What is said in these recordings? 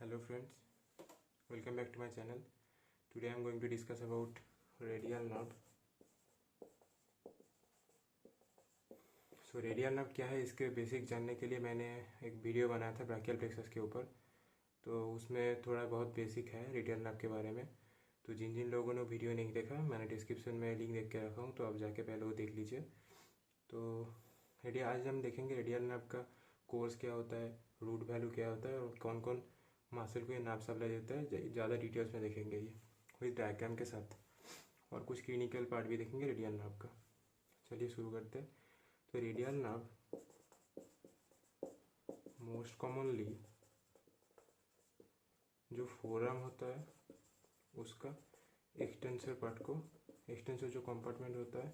Hello friends, welcome back to my channel. Today I am going to discuss about radial nerve. So radial nerve क्या है, इसके basic जानने के लिए मैंने एक वीडियो बनाया था ब्राकियल प्लेक्सस के ऊपर। तो उसमें थोड़ा बहुत बेसिक है रेडियल नर्व के बारे में। तो जिन जिन लोगों ने वीडियो नहीं देखा, मैंने डिस्क्रिप्शन में लिंक देख के रखा हूँ, तो आप जाके पहले वो देख लीजिए। तो आज हम देखेंगे रेडियल नर्व का कोर्स क्या होता है, रूट वैल्यू क्या होता है और कौन कौन मासल को ये नाप सप्लाई देता है। ज़्यादा डिटेल्स में देखेंगे ये विद डायग्राम के साथ, और कुछ क्लिनिकल पार्ट भी देखेंगे रेडियल नर्व का। चलिए शुरू करते हैं। तो रेडियल नर्व मोस्ट कॉमनली जो फोरआर्म होता है उसका एक्सटेंसर पार्ट को, एक्सटेंसर जो कंपार्टमेंट होता है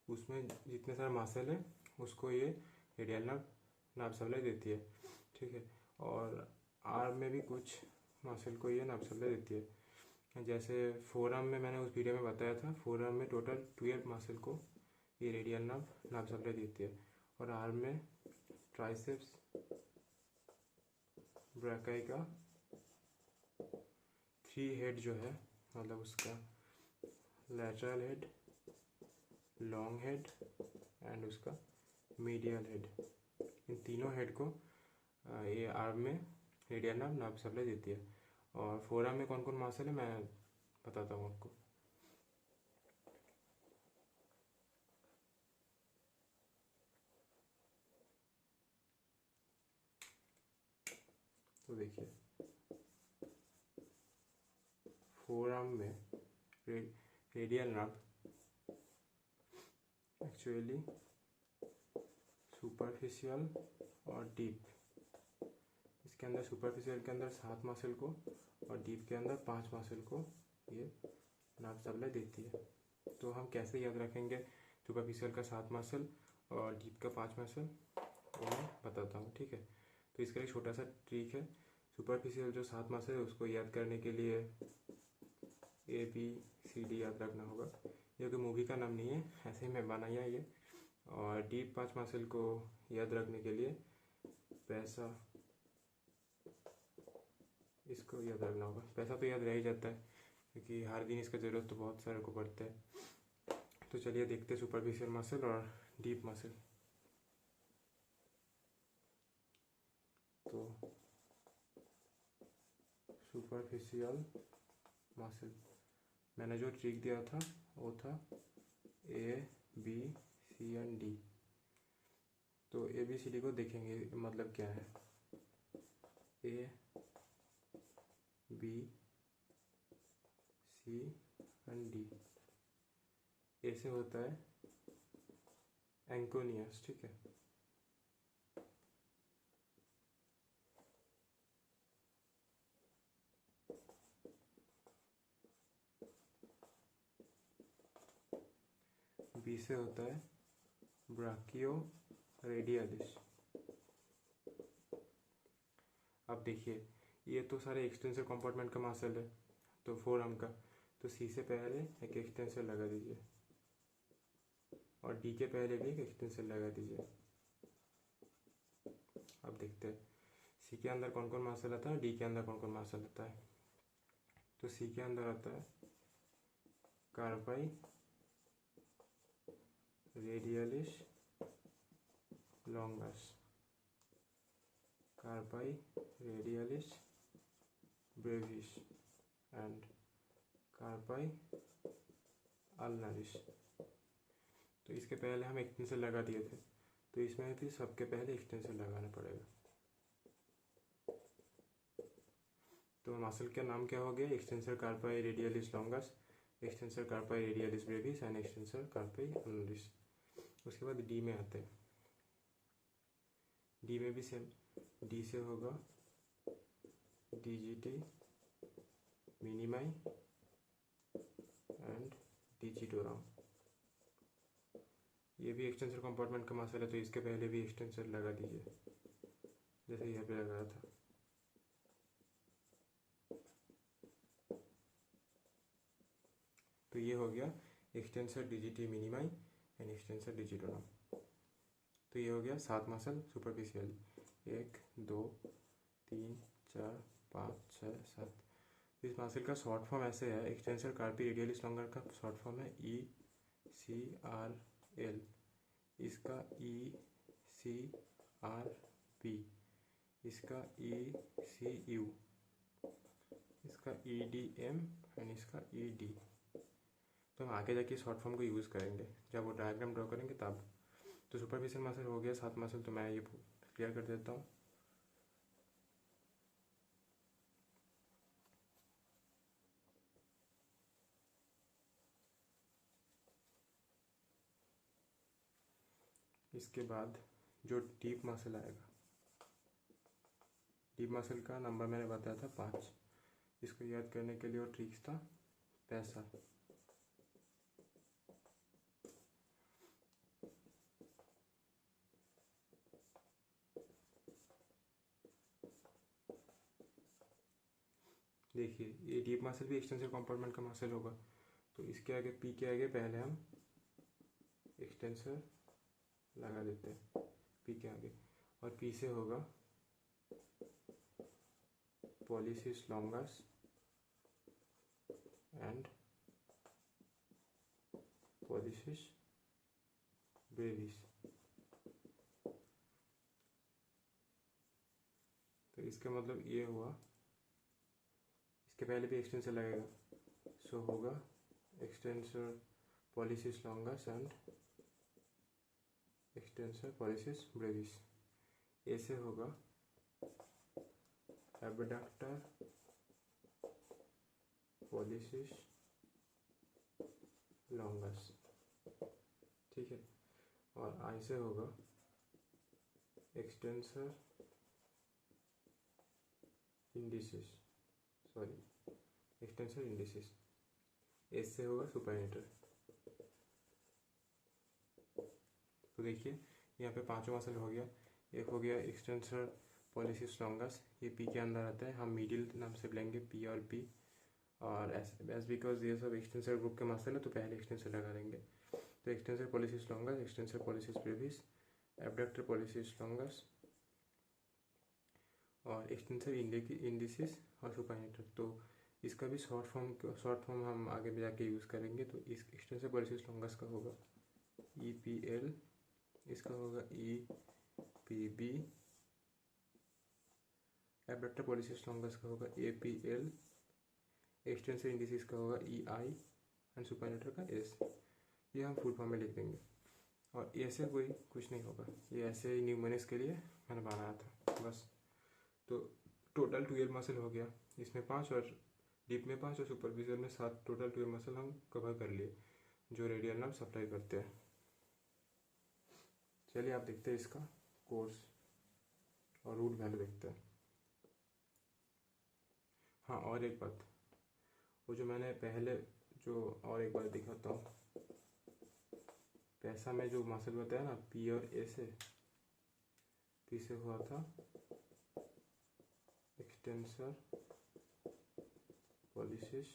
उसमें जितने सारे मासल है उसको ये रेडियल नर्व नाप सप्लाई देती है, ठीक है। और आर्म में भी कुछ मसल को ये नाप सप्लाई देती है। जैसे फोरआर्म में मैंने उस वीडियो में बताया था, फोरआर्म में टोटल 12 मसल को ये रेडियल नर्व नाप सप्लाई देती है। और आर्म में ट्राइसेप्स, ब्रैकाई का 3 हेड जो है, मतलब उसका lateral head, long head and उसका मीडियल हेड, इन तीनों हेड को ये आर्म में रेडियल नर्व नाप सप्लाई देती है। और फोरआर्म में कौन कौन मसल है मैं बताता हूँ आपको। तो देखिए फोरआर्म में रेडियल नर्व एक्चुअली सुपरफिशियल और डीप, इसके अंदर सुपरफिशियल के अंदर 7 मसल को और डीप के अंदर 5 मसल को ये नाप सप्लाई देती है। तो हम कैसे याद रखेंगे सुपरफिशियल का 7 मसल और डीप का 5 मसल, वो मैं बताता हूँ, ठीक है। तो इसका एक छोटा सा ट्रिक है। सुपरफिशियल जो 7 मसल है उसको याद करने के लिए ABCD याद रखना होगा। ये कोई मूवी का नाम नहीं है, ऐसे ही मैं बनाया ये। और डीप 5 मसल को याद रखने के लिए पैसा, इसको याद रखना होगा। पैसा तो याद रह ही जाता है क्योंकि हर दिन इसका ज़रूरत तो बहुत सारे को पड़ता है। तो चलिए देखते हैं सुपरफिशियल मसल और डीप मसल। तो सुपरफिशियल मसल मैंने जो ट्रिक दिया था वो था ABCD एंड D। तो ABCD को देखेंगे मतलब क्या है। A B C and D। ए से होता है एंकोनियस, ठीक है। बी से होता है ब्राकियो रेडियलिस। अब देखिए ये तो सारे एक्सटेंसर कंपार्टमेंट का मसल है, तो फोरआर्म का। तो सी से पहले एक एक्सटेंसर लगा दीजिए और डी के पहले भी एक एक्सटेंसर लगा दीजिए। अब देखते हैं सी के अंदर कौन कौन मसल आता है, डी के अंदर कौन कौन मसल आता है। तो सी के अंदर आता है carpi radialis longus, carpi radialis brevis and carpi ulnaris. तो इसके पहले हम एक्सटेंसर लगा दिए थे, तो इसमें भी सबके पहले एक्सटेंसर लगाना पड़ेगा। तो मसल का नाम क्या हो गया, extensor carpi radialis longus, extensor carpi radialis brevis and extensor carpi ulnaris. उसके बाद डी में आते हैं। डी में भी सेम, डी से होगा DGT मिनिमाई एंड डिजिटोराम। ये भी एक्सटेंसर कंपार्टमेंट का मसल है, तो इसके पहले भी एक्सटेंसर लगा दीजिए जैसे यहाँ पे लगाया था। तो ये हो गया एक्सटेंसर DGT मिनिमाई एंड एक्सटेंसर डिजिटोराम। तो तो ये हो गया 7 मसल सुपरफिशियल, 1 2 3 4 5 6 7। इस मसल का शॉर्ट फॉर्म ऐसे है, एक्सटेंसर कार्पी रेडियलिस लॉन्गर का शॉर्ट फॉर्म है ECRL, इसका ECRP, इसका ECU, इसका EDM एंड इसका ED। तो हम आगे जाके शॉर्ट फॉर्म को यूज़ करेंगे जब वो डायग्राम ड्रॉ करेंगे तब। तो सुपरफिशियल मसल हो गया 7 मसल, तो मैं ये क्लियर कर देता हूँ। इसके बाद जो डीप मसल आएगा, डीप मसल का नंबर मैंने बताया था 5। इसको याद करने के लिए वो ट्रिक्स था पैसा। देखिए ये डीप मसल भी एक्सटेंसर कंपार्टमेंट का मसल होगा, तो इसके आगे पी के आगे पहले हम एक्सटेंसर लगा देते हैं पी के आगे, और पी से होगा pollicis longus and pollicis Brevis. तो इसका मतलब ये हुआ, इसके पहले भी एक्सटेंसर लगेगा, सो होगा extensor pollicis longus and extensor pollicis Brevis. ऐसे होगा एबडक्टर पॉलिसिस लॉन्गस, ठीक है। और आई से होगा extensor indices, sorry extensor indices. S से होगा सुपरनेटर। तो देखिए यहाँ पे 5 मसल हो गया। एक हो गया एक्सटेंसर पॉलिसिस लॉन्गस, ये पी के अंदर आता है, हम मिडिल नाम से लेंगे पी और पी। और एस बिकॉज ये सब एक्सटेंसर ग्रुप के मसल है तो पहले एक्सटेंसर लगा देंगे। तो extensor pollicis longus, extensor pollicis Brevis, abductor pollicis longus और एक्सटेंसर इंडिसिस और सुपरनेटर। तो इसका भी शॉर्ट फॉर्म हम आगे भी जाके यूज़ करेंगे। तो इस एक्सटेंसर पॉलिसिस लॉन्गस का होगा EPL, इसका होगा EPB, एबडक्टर पॉलिसिस लॉन्गस का होगा APL, एक्सटेंसर इंडिसिस का होगा EI एंड सुपरनेटर का S। ये हम फुल फॉर्म में लिख देंगे। और ऐसे कोई कुछ नहीं होगा, ये ऐसे ही न्यूमोनिक्स के लिए मैंने बनाया था बस। तो टोटल 12 मसल हो गया, इसमें 5 और डीप में 5 और सुपरफिशियल में 7, टोटल 12 मसल हम कवर कर लिए जो रेडियल नर्व सप्लाई करते हैं। चलिए आप देखते हैं इसका कोर्स और रूट वैल्यू देखते हैं। हाँ और एक बात, वो जो मैंने पहले जो और एक बार दिखाता हूँ, पैसा में जो मसल बताया ना पी और ए से, पी से हुआ था extensor pollicis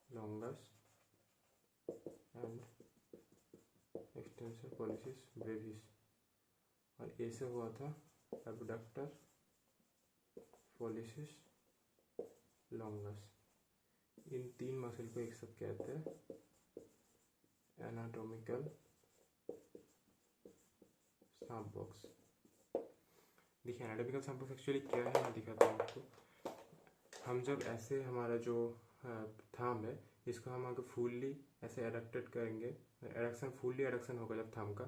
longus and extensor pollicis Brevis, और ए से हुआ था एबडक्टर पॉलिसिस लॉन्गस। इन 3 मसल को एक साथ कहते हैं एनाटॉमिकल सांप बॉक्स। देखिए एनाटॉमिकल सांप बॉक्स एक्चुअली क्या है मैं दिखाता हूँ आपको। हम जब ऐसे हमारा जो थाम है इसको हम अगर फुल्ली ऐसे एडक्टेड करेंगे, एडक्शन फुल्ली एडक्शन होगा जब थाम का,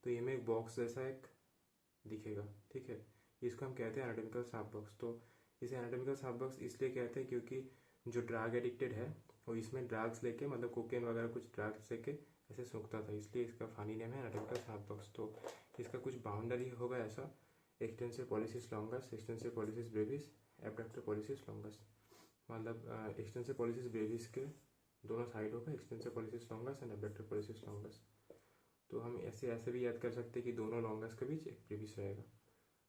तो ये में एक बॉक्स जैसा एक दिखेगा, ठीक है। इसको हम कहते हैं एनाटॉमिकल सांप बॉक्स। तो इसे एनाटॉमिकल सांप बॉक्स इसलिए कहते हैं क्योंकि जो ड्रग एडिक्टेड है वो इसमें ड्रग्स लेके, मतलब कोकेन वगैरह कुछ ड्रग्स लेके ऐसे सूखता था, इसलिए इसका फनी नेम है एनाटॉमिकल सांप बॉक्स। तो इसका कुछ बाउंड्री होगा ऐसा, extensor pollicis longus, extensor pollicis Brevis, abductor pollicis longus. मतलब एक्सटेंसर पॉलिसिस ब्रेविस के दोनों साइड होगा extensor pollicis longus and abductor pollicis longus. तो हम ऐसे भी याद कर सकते हैं कि दोनों लॉन्गस के बीच एक ब्रेविस रहेगा,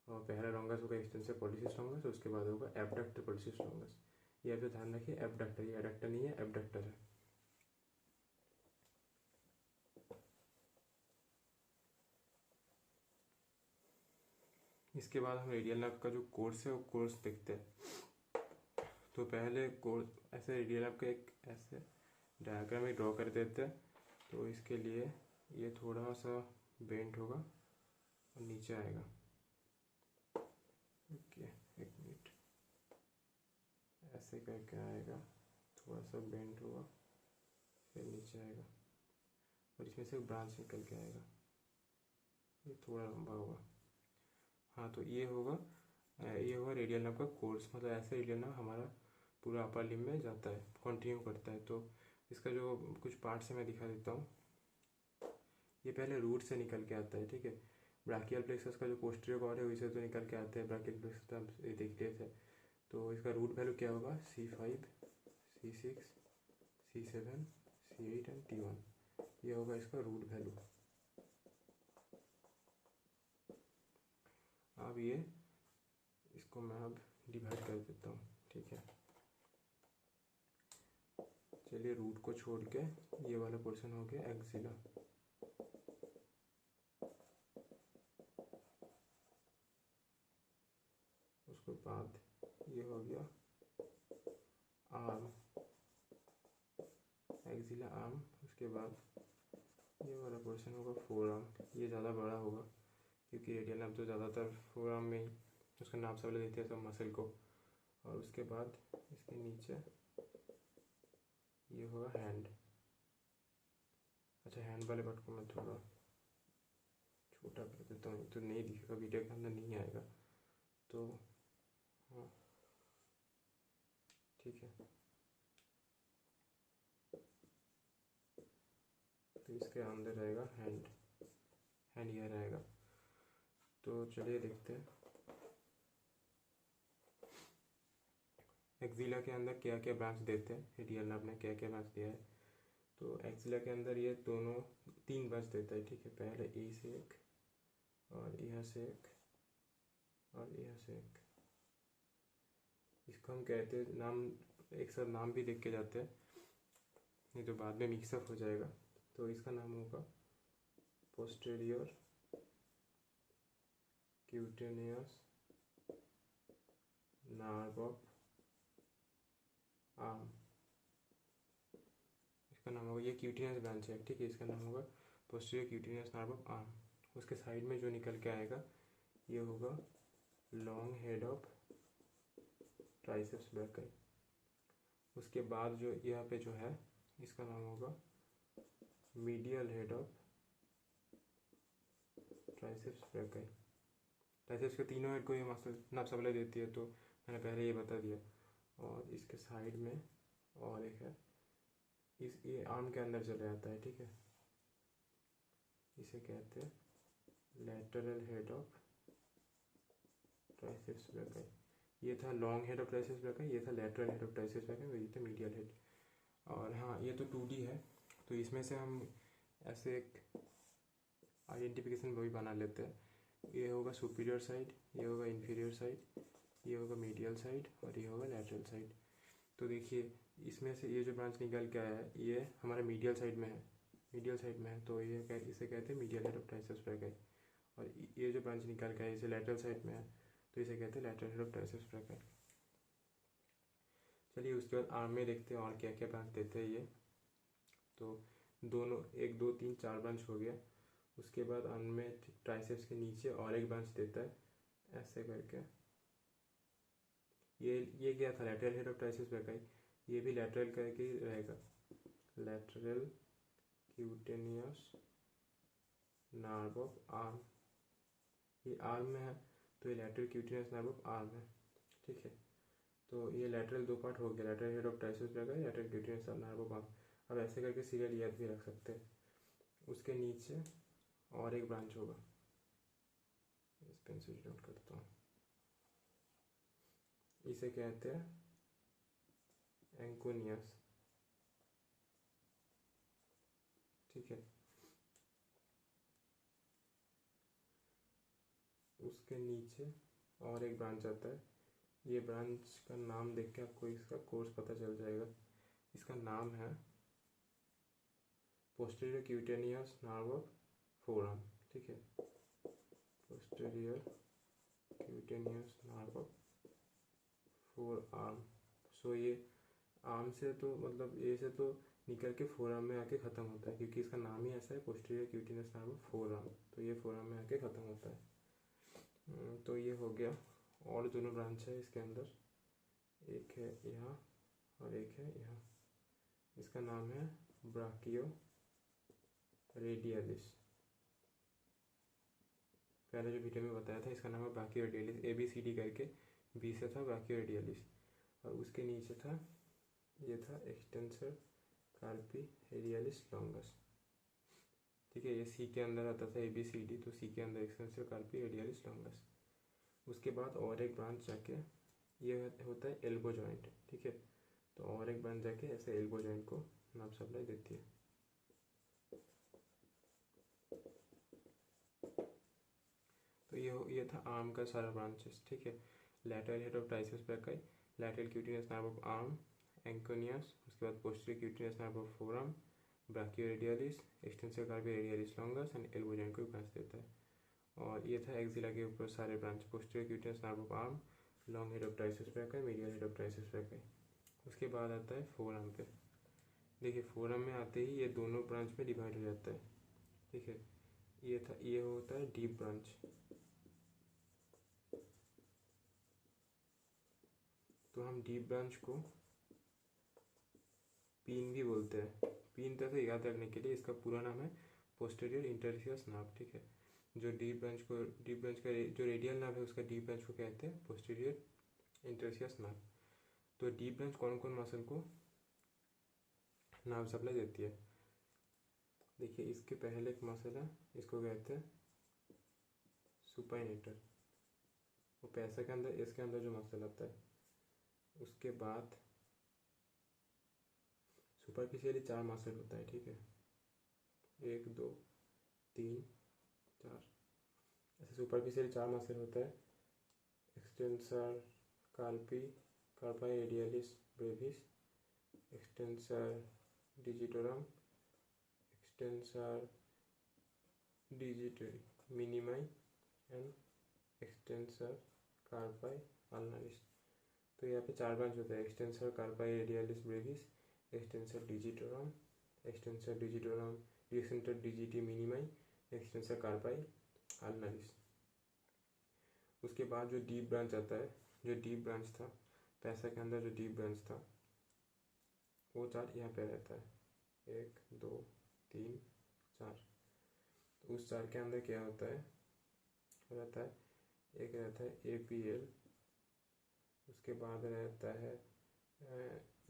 और पहला लॉन्गस होगा एक्सटेंसर पॉलिसिस लॉन्गस, उसके बाद होगा एबडक्टर पॉलिसिस लॉन्गस। ये आप ध्यान रखिए एबडक्टर, ये एडक्टर नहीं है एबडक्टर है। इसके बाद हम रेडियल नर्व का जो कोर्स है वो कोर्स देखते हैं। तो पहले कोर्स ऐसे रेडियल नर्व का एक ऐसे डायग्राम ही ड्रॉ कर देते हैं। तो इसके लिए ये थोड़ा सा बेंड होगा और नीचे आएगा। ओके, एक मिनट, ऐसे करके आएगा, थोड़ा सा बेंड होगा, फिर नीचे आएगा और इसमें से ब्रांच निकल के आएगा। ये थोड़ा लंबा होगा। हाँ, तो ये होगा रेडियल नर्व का कोर्स। मतलब ऐसे रेडियल नर्व हमारा पूरा अपर लिम्ब में जाता है, कंटिन्यू करता है। तो इसका जो कुछ पार्ट से मैं दिखा देता हूँ। ये पहले रूट से निकल के आता है, ठीक है। ब्राकियल प्लेक्सस का जो पोस्टीरियर कॉर्ड है वैसे तो निकल के आता है, ब्राकियल प्लेक्सस हम ये देखते थे। तो इसका रूट वैल्यू क्या होगा? C5, C6, C7, C8 and T1। ये होगा इसका रूट वैल्यू। अब ये इसको मैं अब डिवाइड कर देता हूँ, ठीक है। चलिए, रूट को छोड़ के ये वाला पोर्शन हो गया एक्सिला। उसके बाद ये हो गया आर्म, एक्सिला आर्म। उसके बाद ये वाला पोर्शन होगा फोर आर्म। ये ज़्यादा बड़ा होगा क्योंकि रेडियल नर्व तो ज़्यादातर फोर आर्म में ही उसका नाम सब देते हैं, सब मसल को। और उसके बाद इसके नीचे ये होगा हैंड। अच्छा, हैंड वाले पार्ट को मैं थोड़ा छोटा कर देता हूँ, तो नहीं दिखेगा, वीडियो के अंदर नहीं आएगा। तो हाँ, ठीक है। तो इसके अंदर रहेगा हैंड ये रहेगा। तो चलिए देखते हैं एक्सिला के अंदर क्या क्या ब्रांच देते हैं, रेडियल नर्व ने क्या क्या ब्रांच दिया है। तो एक्सिला के अंदर ये दोनों 3 ब्रांच देता है, ठीक है। पहले ए से एक, और यहाँ से एक, और यहाँ से एक। इसको हम कहते हैं, नाम एक साथ नाम भी देख के जाते हैं, नहीं तो बाद में मिक्सअप हो जाएगा। तो इसका नाम होगा posterior cutaneous nerve of arm. इसका नाम होगा, ये क्यूटेनियस ब्रांच है, ठीक है। इसका नाम होगा posterior cutaneous nerve of arm. उसके साइड में जो निकल के आएगा ये होगा long head of triceps brachii. उसके बाद जो यहाँ पे जो है इसका नाम होगा medial head of triceps brachy. Triceps के तीनों हेड को ये मसल नर्व सप्लाई देती है, तो मैंने पहले ये बता दिया। और इसके साइड में और एक है, ये आर्म के अंदर चले जाता है, ठीक है। इसे कहते हैं lateral head of triceps brachy. ये था long head of triceps brachy, ये था lateral head of triceps brachy, ये था मीडियल हेड। और हाँ, ये तो 2D है, तो इसमें से हम ऐसे एक आइडेंटिफिकेशन भी बना लेते हैं। ये होगा सुपीरियर साइड, ये होगा इंफीरियर साइड, ये होगा मीडियल साइड, और ये होगा लैटरल साइड। तो देखिए, इसमें से ये जो ब्रांच निकल के आया है ये हमारा मीडियल साइड में है, तो ये इसे कहते हैं medial head of triceps brachy. और ये जो ब्रांच निकल के आया इसे लैटरल साइड में है, तो इसे कहते हैं lateral head of triceps brachy. चलिए, उसके बाद आर्म में देखते हैं और क्या क्या ब्रांच देते हैं ये। तो दोनों 1 2 3 4 ब्रांच हो गया। उसके बाद आर्म में ट्राइसेप्स के नीचे और एक ब्रांच देता है, ऐसे करके। ये क्या था? Lateral head of triceps brachy. ये भी लैटरल करके ही रहेगा, lateral cutaneous nerve of arm. ये आर्म में है तो ये lateral cutaneous nerve of arm है, ठीक है। तो ये लैटरल 2 पार्ट हो गया, lateral head of triceps brachii, lateral cutaneous nerve of arm. अब ऐसे करके सीरियल याद भी रख सकते हैं। उसके नीचे और एक ब्रांच होगा, इस पेंसिल नोट करता हूँ। इसे कहते हैं एंकोनियस, ठीक है। उसके नीचे और एक ब्रांच आता है। ये ब्रांच का नाम देख के आपको इसका कोर्स पता चल जाएगा। इसका नाम है posterior cutaneous nerve of forearm, ठीक है। Posterior cutaneous nerve of forearm. So ये आर्म से तो मतलब ए से तो निकल के फोर आर्म में आके ख़त्म होता है, क्योंकि इसका नाम ही ऐसा है, posterior cutaneous nerve of four arm. तो ये फोर आर्म में आके ख़त्म होता है। तो ये हो गया। और दोनों ब्रांच है इसके अंदर, एक है यहाँ और एक है यहाँ। इसका नाम है ब्राकियो रेडियलिस। पहले जो वीडियो में बताया था इसका नाम है ब्राकियो रेडियलिस, ABCD करके बी से था ब्राकियो रेडियलिस। और उसके नीचे था, ये था एक्सटेंसर कार्पी रेडियलिस लॉन्गस। ठीक है, ये सी के अंदर आता था ABCD, तो सी के अंदर एक्सटेंसर कार्पी रेडियलिस लॉन्गस। उसके बाद और एक ब्रांच जाके ये होता है एल्बो जॉइंट। ठीक है, तो और एक ब्रांच जाके ऐसे एल्बो जॉइंट को नर्व सप्लाई देती है। तो ये था आर्म का सारा ब्रांचेस। ठीक है, lateral head of triceps brachii, lateral cutaneous nerve of arm anconeus, उसके बाद posterior cutaneous nerve of forearm, brachioradialis, extensor carpi radialis longus and elbow joint को ब्रांच देता है। और ये था एक्सिला के ऊपर सारे branch, posterior cutaneous nerve of arm, long head of triceps brachii, medial head of triceps brachii. उसके बाद आता है फोरआर्म पे। देखिए फोरआर्म में आते ही ये दोनों ब्रांच में डिवाइड हो जाता है। ठीक है, ये होता है डीप ब्रांच। तो हम डीप ब्रांच को पीन भी बोलते हैं। पीन तरह से याद रखने के लिए इसका पूरा नाम है पोस्टीरियर इंटरसियस नर्व। ठीक है, जो डीप ब्रांच का जो रेडियल नर्व है उसका डीप ब्रांच को कहते हैं पोस्टीरियर इंटरसियस नर्व। तो डीप ब्रांच कौन कौन मसल को नर्व सप्लाई देती है? देखिए इसके पहले एक मसल है, इसको कहते हैं सुपाइनेटर। वो पैसा के अंदर इसके अंदर जो मसल आता है। उसके बाद सुपरफिशियली 4 मसल होता है। ठीक है, 1 2 3 4 ऐसे सुपरफिशियली 4 मसल होता है। Extensor carpi radialis brevis, extensor digitorum, extensor digiti minimi and extensor carpi ulnaris. तो यहाँ पे 4 ब्रांच होता है, extensor carpi radialis brevis, extensor digitorum, extensor digiti minimi, extensor carpi ulnaris. उसके बाद जो डीप ब्रांच आता है, जो डीप ब्रांच था पैसा के अंदर, जो डीप ब्रांच था वो 4 यहाँ पे रहता है, 1 2 3 4। तो उस 4 के अंदर क्या होता है, रहता है एक रहता है APL, उसके बाद रहता है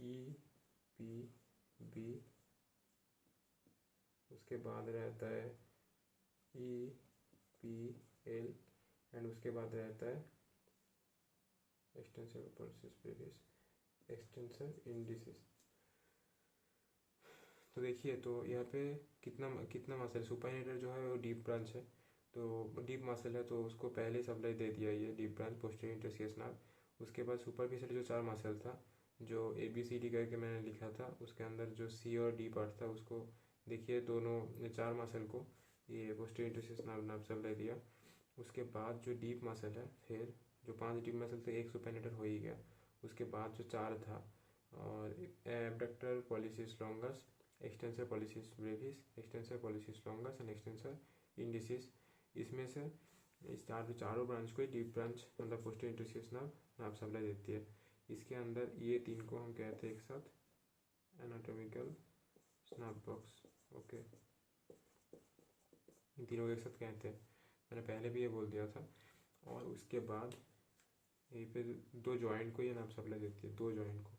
EPB, उसके बाद रहता है EPL एंड उसके बाद रहता है extensor pulses Brevis, extensor indices. तो देखिए, तो यहाँ पे कितना मसल, सुपाइनेटर जो है वो डीप ब्रांच है, तो डीप मसल है तो उसको पहले सप्लाई दे दिया ये deep branch posterior interosseous nerve. उसके बाद सुपरफिशियल जो 4 मसल था, जो ABCD करके मैंने लिखा था, उसके अंदर जो C और D पार्ट था उसको देखिए, दोनों 4 मसल को ये पोस्टीरियर इंटरसियस नर्व सप्लाई दिया। उसके बाद जो डीप मसल है, फिर जो 5 डीप मसल थे, एक सुपाइनेटर हो ही गया। उसके बाद जो 4 था, और abductor pollicis longus, extensor pollicis brevis, extensor pollicis longus and extensor indicis. इसमें से इस चारों ब्रांच को डीप ब्रांच मतलब पोस्टीरियर इंटरसियस नर्व सप्लाई देती है। इसके अंदर ये 3 को हम कहते हैं एक साथ एनाटॉमिकल स्नैप बॉक्स। ओके, इन तीनों को एक साथ कहते हैं, मैंने पहले भी ये बोल दिया था। और उसके बाद यहीं पे 2 जॉइंट को ये नर्व सप्लाई देती है, 2 जॉइंट को।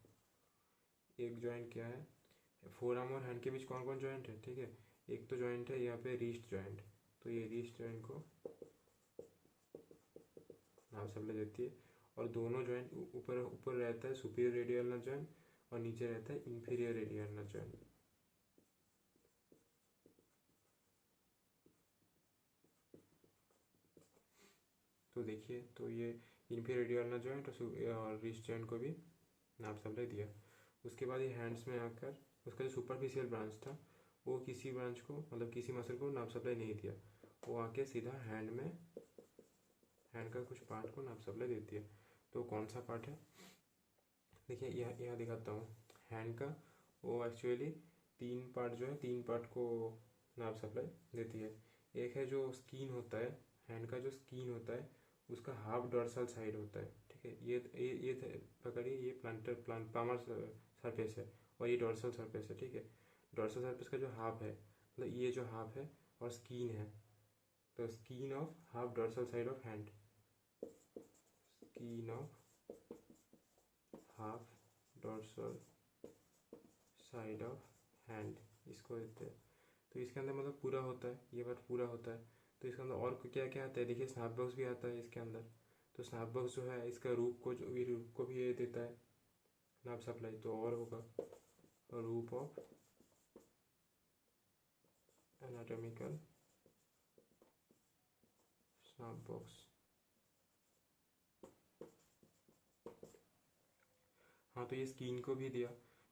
एक जॉइंट क्या है, फोरआर्म और हैंड के बीच कौन कौन जॉइंट है? ठीक है, एक तो जॉइंट है यहाँ पे रिस्ट जॉइंट, तो ये रिस्ट जॉइंट को नर्व सप्लाई देती है। और दोनों जॉइंट ऊपर रहता है सुपीरियर रेडियल नर्व जॉइंट और नीचे रहता है इंफीरियर रेडियल नर्व जॉइंट। तो देखिए, तो ये इंफीरियर रेडियल नर्व जॉइंट और रिस्ट जॉइंट को भी नर्व सप्लाई दिया। उसके बाद ये हैंड्स में आकर उसका जो सुपरफिशियल ब्रांच था वो किसी ब्रांच को मतलब किसी मसल को नर्व सप्लाई नहीं दिया, वो आके सीधा हैंड हैंड का कुछ पार्ट को नाप सप्लाई देती है। तो कौन सा पार्ट है, देखिए यहाँ दिखाता हूँ। हैंड का वो एक्चुअली 3 पार्ट जो है, 3 पार्ट को नाप सप्लाई देती है। एक है जो स्किन होता है, हैंड का जो स्किन होता है उसका हाफ डॉर्सल साइड होता है, ठीक है। ये पकड़िए, ये प्लामर सरफेस है और ये डॉर्सल सरफेस है, ठीक है। डॉर्सल सरफेस का जो हाफ है, मतलब ये जो हाफ है और स्किन है, तो skin of half dorsal side of hand, skin of half dorsal side of hand, इसको देते हैं। तो इसके अंदर मतलब पूरा होता है, ये पार्ट पूरा होता है। तो इसके अंदर और क्या क्या आता है, देखिए स्नैप बॉक्स भी आता है इसके अंदर। तो स्नैप बॉक्स जो है इसका रूप को भी ये देता है नाप सप्लाई। तो और होगा रूप ऑफ एनाटॉमिकल स्नैप बॉक्स। हाँ, तो ये स्किन को भी दिया,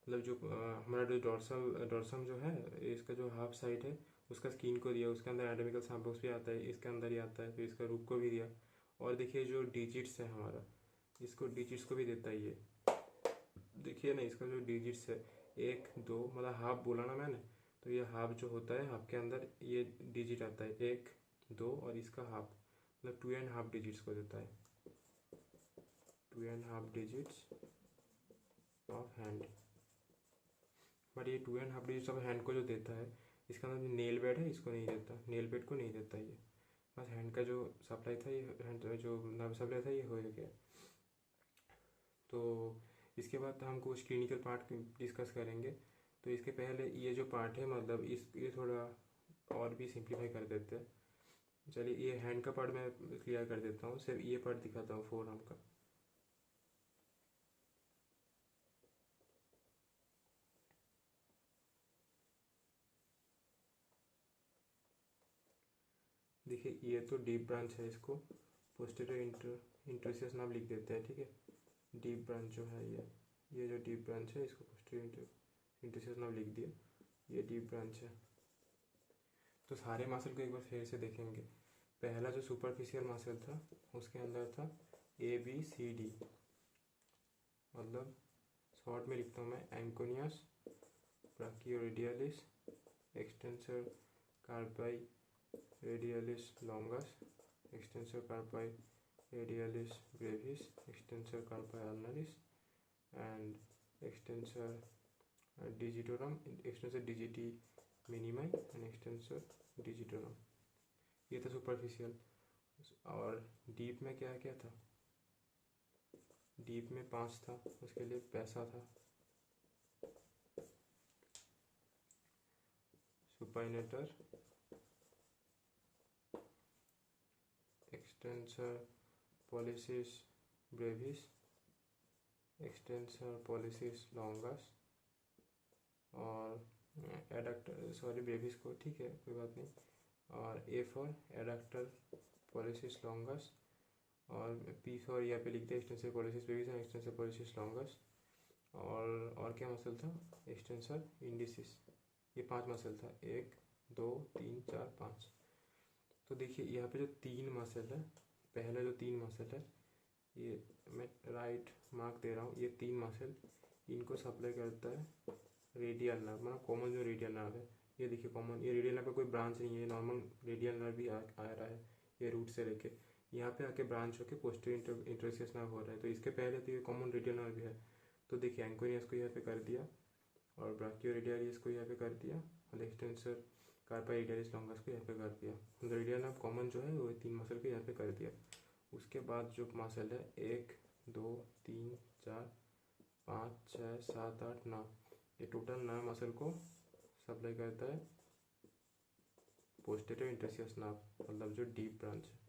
मतलब जो हमारा जो डॉर्सम जो है, इसका जो हाफ साइड है उसका स्किन को दिया। उसके अंदर एनाटॉमिकल स्नैप बॉक्स भी आता है, इसके अंदर ही आता है, तो इसका रूप को भी दिया। और देखिए जो डिजिट्स है हमारा, इसको डिजिट्स को भी देता है। ये देखिए ना, इसका जो डिजिट्स है 1 2, मतलब हाफ बोला ना मैंने, तो ये हाफ जो होता है, हाफ के अंदर ये डिजिट आता है 1 2, और इसका हाफ मतलब 2.5 डिजिट्स को देता है, 2.5 डिजिट्स ऑफ हैंड। बट ये 2.5 डिजिट्स ऑफ हैंड को जो देता है, इसका अंदर जो नेल बेड है इसको नहीं देता, नेल बेड को नहीं देता ये। बस हैंड का जो सप्लाई था, ये हैंड जो नर्व सप्लाई था ये हो गया। तो इसके बाद हम कुछ क्लिनिकल पार्ट डिस्कस करेंगे। तो इसके पहले ये जो पार्ट है, मतलब ये थोड़ा और भी सिंप्लीफाई कर देते हैं। चलिए, ये हैंड का पार्ट मैं क्लियर कर देता हूँ, सिर्फ ये पार्ट दिखाता हूँ फोर आर्म का। देखिए ये तो डीप ब्रांच है, इसको पोस्टीरियर इंटरसियस नाम लिख देते हैं, ठीक है। डीप ब्रांच जो है ये जो डीप ब्रांच है, इसको पोस्टीरियर इंटरसियस नाम लिख दिया, ये डीप ब्रांच है। तो सारे मसल को एक बार फिर से देखेंगे। पहला जो सुपरफिशियल मसल था उसके अंदर था ABCD, मतलब शॉर्ट में लिखता हूँ मैं, anconeus, brachioradialis, extensor carpi radialis longus, extensor carpi radialis brevis, extensor carpi ulnaris and extensor digitorum, extensor digiti minimi and extensor digitorum. ये था सुपरफिशियल। और डीप में क्या क्या था, डीप में 5 था, उसके लिए पैसा था, supinator, extensor pollicis brevis, extensor pollicis longus और एडक्टर, ब्रेविस को ठीक है कोई बात नहीं, और A for adductor pollicis longus, और P फॉर यहाँ पे लिखते हैं extensor pollicis brevis and extensor pollicis longus. और क्या मसल था, एक्सटेंसर इंडिसिस। ये 5 मसल था, 1 2 3 4 5। तो देखिए यहाँ पे जो 3 मसल है, पहला जो 3 मसल है, ये मैं राइट मार्क दे रहा हूँ, ये 3 मसल इनको सप्लाई करता है रेडियल नर्व, मतलब कॉमन जो रेडियल नर्व है। ये देखिए कॉमन, ये रेडियल नर्व का कोई ब्रांच नहीं है, नॉर्मल रेडियल नर्व भी आ रहा है, ये रूट से लेके यहाँ पे आके ब्रांच होके पोस्टीरियर इंटरसियस नर्व हो रहा है। तो इसके पहले तो ये कॉमन रेडियल नर्व भी है। तो देखिए एंकोनियस को यहाँ पे कर दिया, और ब्राचियोरेडियलिस को यहाँ पे कर दिया, और एक्सटेंसर कार्पाई रेडियलिस लॉन्गस को यहाँ पे कर दिया। रेडियल नर्व कॉमन जो है वो 3 मसल को यहाँ पे कर दिया। उसके बाद जो मसल है 1 2 3 4 5 6 7 8 9, ये टोटल 9 मसल को सप्लाई करता है पोस्टीरियर इंटरसियस नर्व, मतलब जो डीप ब्रांच है।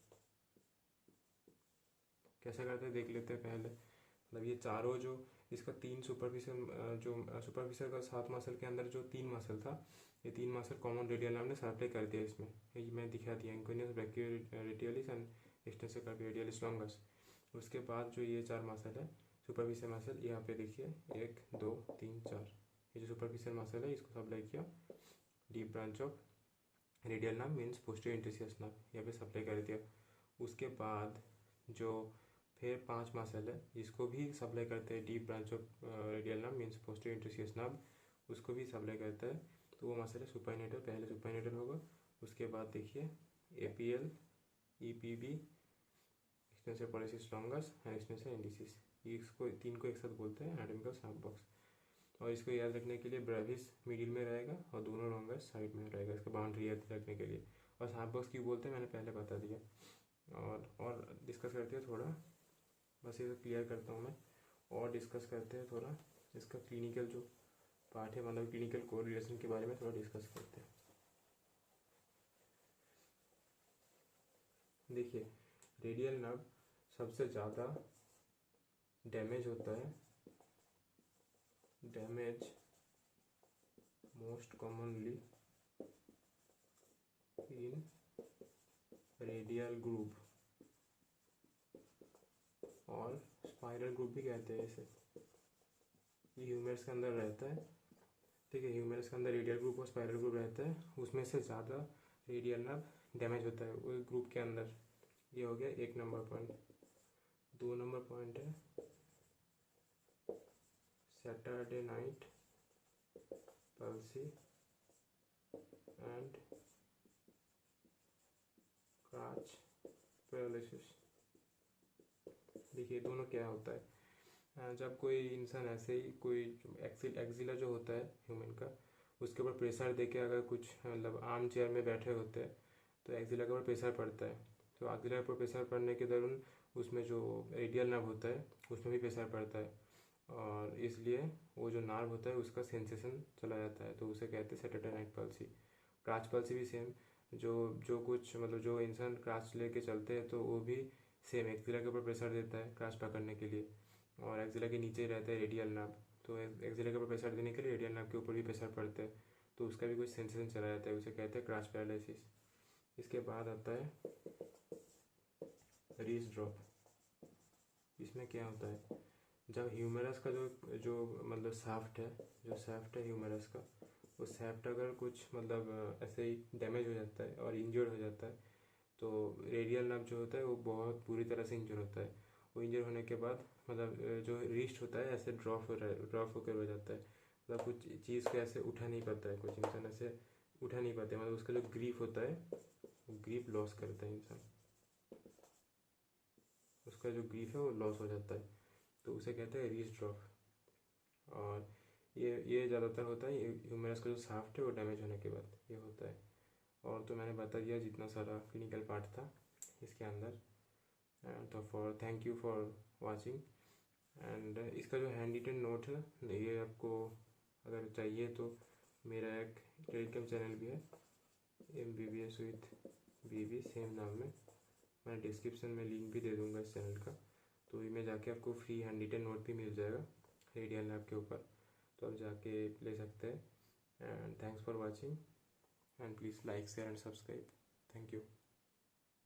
कैसे करते हैं देख लेते हैं पहले। मतलब ये चारों जो इसका 3 सुपरफिशियल, जो सुपरफिशियल का 7 मसल के अंदर जो 3 मसल था, ये 3 मसल कॉमन रेडियल नर्व ने सप्लाई कर दिया इसमें, ये मैं दिखा दिया, anconeus, brachioradialis and extensor carpi radialis longus. उसके बाद जो ये 4 मसल है सुपरफिशियल मसल, यहाँ पे देखिए 1 2 3 4, ये जो सुपरफिशियल मसल है इसको सप्लाई किया deep branch of radial nerve means posterior interosseous nerve, यहाँ पे सप्लाई कर दिया। उसके बाद जो फिर 5 मसल है जिसको भी सप्लाई करते हैं deep branch of radial nerve means posterior interosseous nerve, उसको भी सप्लाई करता है। तो वो मसल है सुपाइनेटर, पहले सुपाइनेटर होगा, उसके बाद देखिए APL, EPB, extensor pollicis longus and extensor indices, ये इसको 3 को एक साथ बोलते हैं एनाटॉमिकल स्नैप बॉक्स। और इसको याद रखने के लिए ब्रेविस मिडिल में रहेगा और दोनों लॉन्गस साइड में रहेगा, इसका बाउंड्री याद रखने के लिए। और स्नैप बॉक्स क्यों बोलते हैं मैंने पहले बता दिया। और डिस्कस करते हैं थोड़ा, बस ये क्लियर करता हूँ मैं, और डिस्कस करते हैं थोड़ा इसका क्लिनिकल जो पार्ट है, मतलब क्लिनिकल कोरिलेशन के बारे में थोड़ा डिस्कस करते हैं। देखिए रेडियल नर्व सबसे ज़्यादा डैमेज होता है, damage most commonly in radial group और स्पाइरल ग्रुप भी कहते हैं इसे। ये ह्यूमरस के अंदर रहता है, ठीक है, ह्यूमरस के अंदर रेडियल ग्रुप और स्पाइरल ग्रुप रहता है, उसमें से ज़्यादा रेडियल नर्व डैमेज होता है उस ग्रुप के अंदर। ये हो गया 1 नंबर पॉइंट। 2 नंबर पॉइंट है Saturday night palsy and crutch paralysis. देखिए दोनों क्या होता है, जब कोई इंसान ऐसे ही कोई एक्जिला जो होता है ह्यूमन का, उसके ऊपर प्रेशर देके अगर कुछ मतलब आर्म चेयर में बैठे होते हैं तो एक्जिला के ऊपर प्रेशर पड़ता है, तो एक्जिला के ऊपर प्रेशर पड़ने के दौरान उसमें जो रेडियल नर्व होता है उसमें भी प्रेशर पड़ता है, और इसलिए वो जो नर्व होता है उसका सेंसेशन चला जाता है, तो उसे कहते हैं सैटरडे नाइट पल्सी। क्राच पल्सी भी सेम, जो जो कुछ मतलब जो इंसान क्राच लेके चलते हैं तो वो भी सेम एक्जिला के ऊपर प्रेशर देता है क्राच पकड़ने के लिए, और एक्जिला के नीचे ही रहता है रेडियल नर्व, तो एक्जिला के ऊपर प्रेशर देने के लिए रेडियल नर्व के ऊपर भी प्रेशर पड़ता है, तो उसका भी कुछ सेंसेशन चला जाता है, उसे कहते हैं क्राच पैरालिसिस। इसके बाद आता है रीज ड्रॉप। इसमें क्या होता है, जब ह्यूमरस का जो जो मतलब शाफ्ट है, जो शाफ्ट है ह्यूमरस का, वो शाफ्ट अगर कुछ मतलब ऐसे ही डैमेज हो जाता है और इंजर्ड हो जाता है, तो रेडियल नर्व जो होता है वो बहुत बुरी तरह से इंजर होता है। वो इंजर होने के बाद मतलब जो रिस्ट होता है ऐसे ड्रॉप होकर हो जाता है, मतलब कुछ चीज़ को ऐसे उठा नहीं पाता है, कुछ इंसान ऐसे उठा नहीं पाते, मतलब उसका जो ग्रीप होता है वो ग्रीप लॉस करता है इंसान, उसका जो ग्रीप है वो लॉस हो जाता है, तो उसे कहते हैं रीज ड्रॉप। और ये ज़्यादातर होता है ह्यूमरस का जो शाफ्ट है वो डैमेज होने के बाद ये होता है। और तो मैंने बता दिया जितना सारा क्लिनिकल पार्ट था इसके अंदर। तो thank you for watching. And इसका जो हैंड रिटन नोट है ये आपको अगर चाहिए तो मेरा एक टेलीग्राम चैनल भी है MBBS विथ BB सेम नाम में, मैं डिस्क्रिप्शन में लिंक भी दे दूँगा इस चैनल का, तो इसमें जाके आपको फ्री हैंड रिटन नोट भी मिल जाएगा रेडियल नर्व के ऊपर, तो आप जाके ले सकते हैं। And thanks for watching and please like share and subscribe. Thank you.